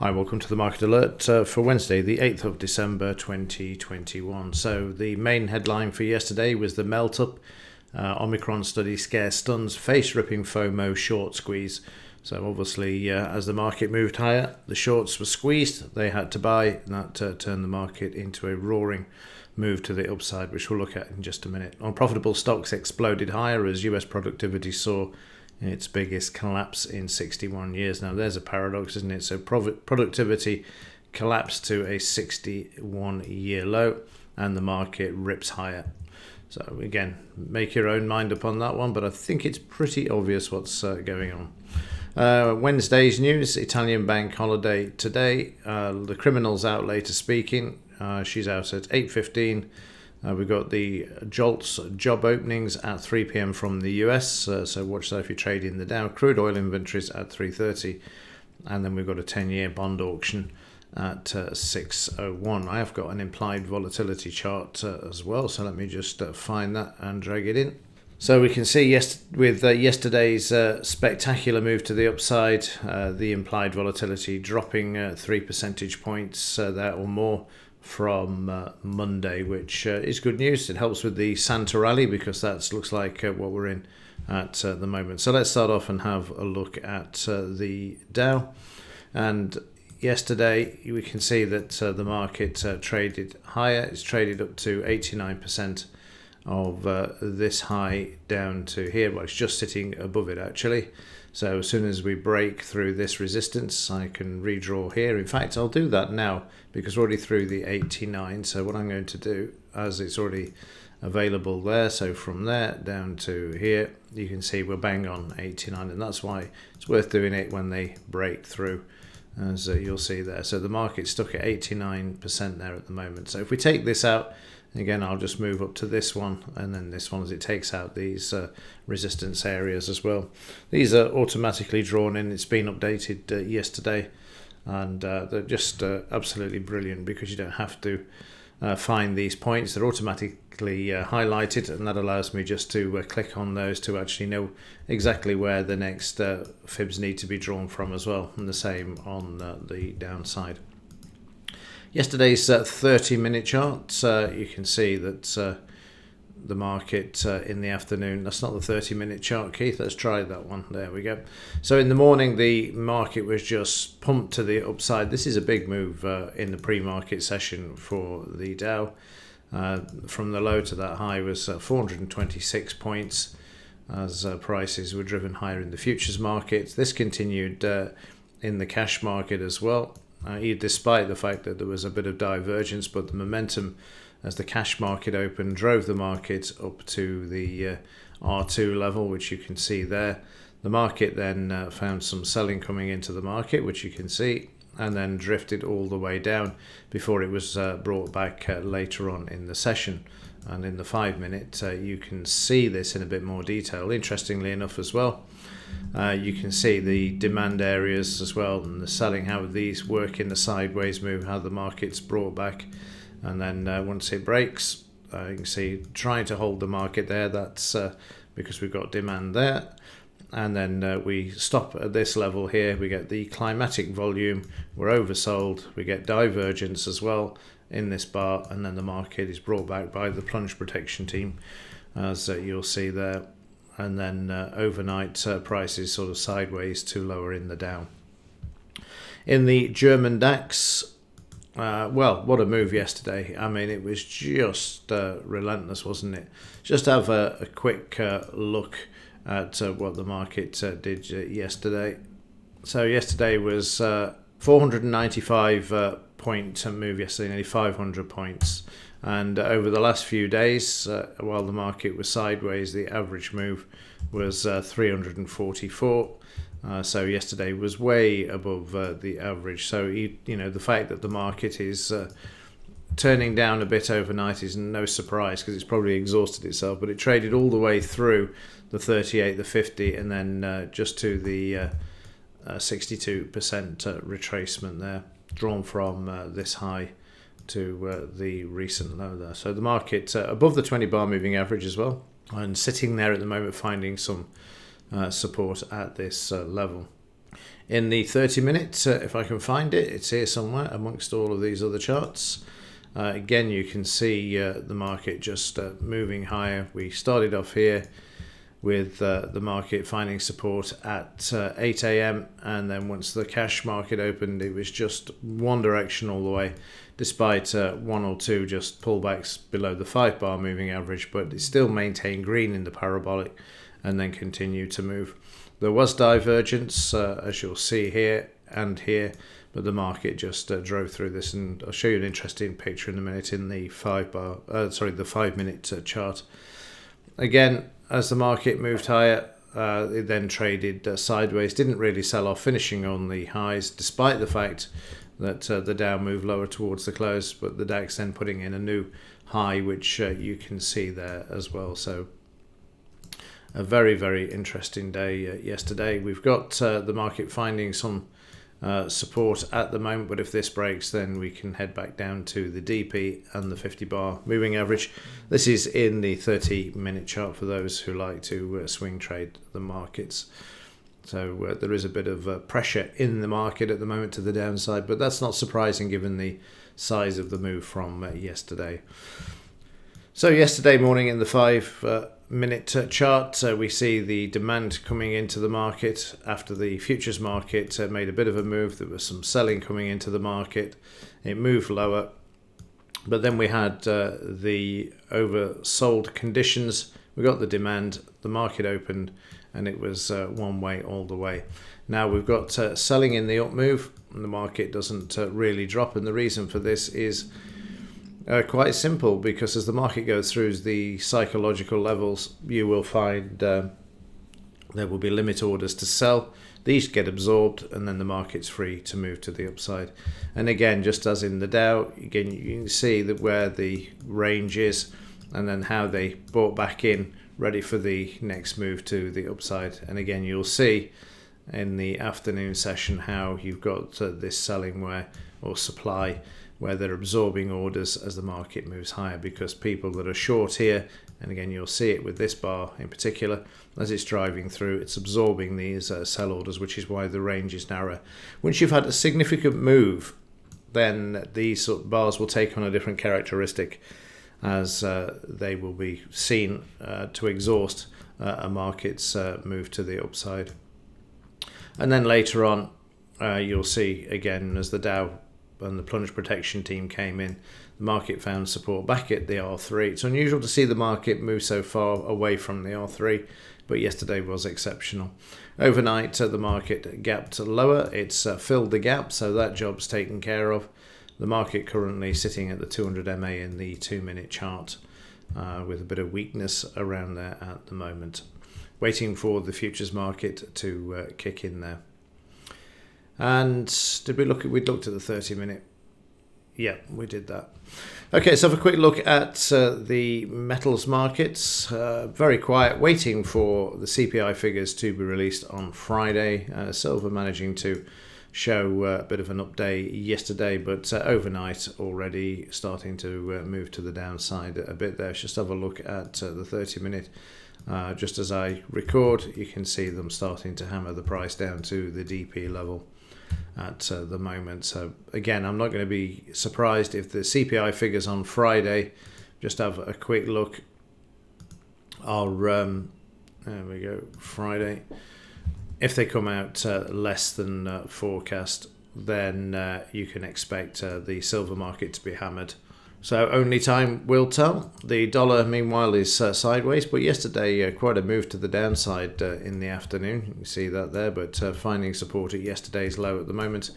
Hi, welcome to the Market Alert for Wednesday, the 8th of December 2021. So the main headline for yesterday was the melt-up. Omicron study scares stuns, face-ripping FOMO short squeeze. So obviously, as the market moved higher, the shorts were squeezed. They had to buy, and that turned the market into a roaring move to the upside, which we'll look at in just a minute. Unprofitable stocks exploded higher as US productivity saw its biggest collapse in 61 years. Now, there's a paradox, isn't it? So productivity collapsed to a 61-year low, and the market rips higher. So again, make your own mind up on that one, but I think it's pretty obvious what's going on. Wednesday's news, Italian bank holiday today. The criminal's out later speaking. She's out at 8:15. We've got the JOLTS job openings at 3 p.m. from the US, so watch that if you trade in the Dow. Crude oil inventories at 3:30, and then we've got a 10-year bond auction at 6:01. I have got an implied volatility chart as well, so let me just find that and drag it in. So we can see with yesterday's spectacular move to the upside, the implied volatility dropping 3 percentage points there or more from Monday, which is good news. It helps with the Santa rally because that looks like what we're in at the moment. So let's start off and have a look at the Dow. And yesterday we can see that the market traded higher. It's traded up to 89% of this high down to here. Well, it's just sitting above it actually. So as soon as we break through this resistance, I can redraw here. In fact, I'll do that now because we're already through the 89. So what I'm going to do, as it's already available there, so from there down to here, you can see we're bang on 89, and that's why it's worth doing it when they break through, as you'll see there. So the market's stuck at 89% there at the moment. So if we take this out, again, I'll just move up to this one and then this one as it takes out these resistance areas as well. These are automatically drawn in. It's been updated yesterday, and they're just absolutely brilliant because you don't have to find these points. They're automatically highlighted, and that allows me just to click on those to actually know exactly where the next fibs need to be drawn from as well, and the same on the downside. Yesterday's 30-minute chart, you can see that the market in the afternoon, that's not the 30-minute chart, Keith, let's try that one, there we go. So in the morning the market was just pumped to the upside. This is a big move in the pre-market session for the Dow. From the low to that high was 426 points as prices were driven higher in the futures market. This continued in the cash market as well. Despite the fact that there was a bit of divergence, but the momentum as the cash market opened drove the market up to the R2 level, which you can see there. The market then found some selling coming into the market, which you can see, and then drifted all the way down before it was brought back later on in the session. And in the 5-minute, you can see this in a bit more detail. Interestingly enough as well, you can see the demand areas as well and the selling, how these work in the sideways move, how the market's brought back, and then once it breaks, you can see trying to hold the market there. That's because we've got demand there, and then we stop at this level here. We get the climatic volume, we're oversold, we get divergence as well in this bar, and then the market is brought back by the plunge protection team, as you'll see there. And then overnight prices sort of sideways to lower in the Dow. In the German DAX, well, what a move yesterday. I mean, it was just relentless, wasn't it? Just have a quick look at what the market did yesterday. So yesterday was 495 point move yesterday, nearly 500 points. And over the last few days, while the market was sideways, the average move was 344. So yesterday was way above the average. So, the fact that the market is turning down a bit overnight is no surprise because it's probably exhausted itself. But it traded all the way through the 38, the 50, and then just to the 62% retracement there, drawn from this high to the recent low there. So the market above the 20 bar moving average as well, and sitting there at the moment finding some support at this level. In the 30-minute, if I can find it, it's here somewhere amongst all of these other charts. Again, you can see the market just moving higher. We started off here with the market finding support at 8 a.m. and then once the cash market opened, it was just one direction all the way, despite one or two just pullbacks below the 5-bar moving average, but it still maintained green in the parabolic and then continued to move. There was divergence, as you'll see here and here, but the market just drove through this, and I'll show you an interesting picture in a minute in the 5-minute chart. Again, as the market moved higher, it then traded sideways, didn't really sell off, finishing on the highs, despite the fact that the Dow moved lower towards the close, but the DAX then putting in a new high, which you can see there as well. So a very, very interesting day yesterday. We've got the market finding some support at the moment, but if this breaks, then we can head back down to the DP and the 50-bar moving average. This is in the 30-minute chart for those who like to swing trade the markets. So there is a bit of pressure in the market at the moment to the downside, but that's not surprising given the size of the move from yesterday. So yesterday morning in the 5-minute chart, we see the demand coming into the market after the futures market made a bit of a move. There was some selling coming into the market. It moved lower, but then we had the oversold conditions. We got the demand, the market opened, and it was one way all the way. Now we've got selling in the up move, and the market doesn't really drop, and the reason for this is quite simple, because as the market goes through the psychological levels, you will find there will be limit orders to sell. These get absorbed, and then the market's free to move to the upside. And again, just as in the Dow, again you can see that where the range is, and then how they bought back in, ready for the next move to the upside. And again, you'll see in the afternoon session how you've got this selling or supply, where they're absorbing orders as the market moves higher, because people that are short here, and again you'll see it with this bar in particular, as it's driving through, it's absorbing these sell orders, which is why the range is narrow. Once you've had a significant move, then these sort of bars will take on a different characteristic, as they will be seen to exhaust a market's move to the upside. And then later on, you'll see again, as the Dow and the plunge protection team came in, the market found support back at the R3. It's unusual to see the market move so far away from the R3, but yesterday was exceptional. Overnight, the market gapped lower. It's filled the gap, so that job's taken care of. The market currently sitting at the 200 MA in the 2-minute chart, with a bit of weakness around there at the moment. Waiting for the futures market to kick in there. And did we look at, we'd looked at the 30-minute. Yeah, we did that. Okay, so have a quick look at the metals markets. Very quiet, waiting for the CPI figures to be released on Friday. Silver managing to show a bit of an update yesterday, but overnight already starting to move to the downside a bit there. Just have a look at the 30-minute. Just as I record, you can see them starting to hammer the price down to the DP level at the moment. So again, I'm not going to be surprised if the CPI figures on Friday, just have a quick look, are there we go, Friday. If they come out less than forecast, then you can expect the silver market to be hammered. So only time will tell. The dollar, meanwhile, is sideways, but yesterday quite a move to the downside in the afternoon. You can see that there, but finding support at yesterday's low at the moment,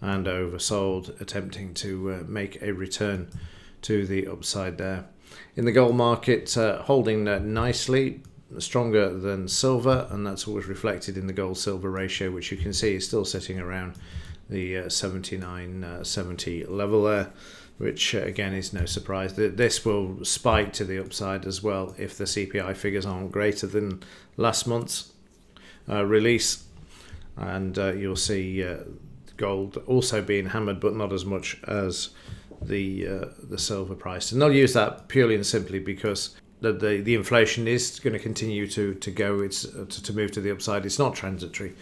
and oversold, attempting to make a return to the upside there. In the gold market, holding nicely, stronger than silver, and that's always reflected in the gold-silver ratio, which you can see is still sitting around the 79-70 level there, which again is no surprise. This will spike to the upside as well if the CPI figures aren't greater than last month's release, and you'll see gold also being hammered, but not as much as the silver price. And they'll use that purely and simply because the inflation is going to continue to go. It's to move to the upside. It's not transitory.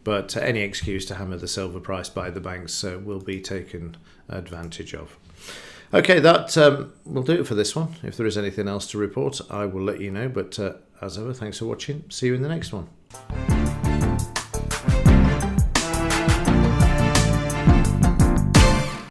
But any excuse to hammer the silver price by the banks will be taken advantage of. Okay, that will do it for this one. If there is anything else to report, I will let you know. But as ever, thanks for watching. See you in the next one.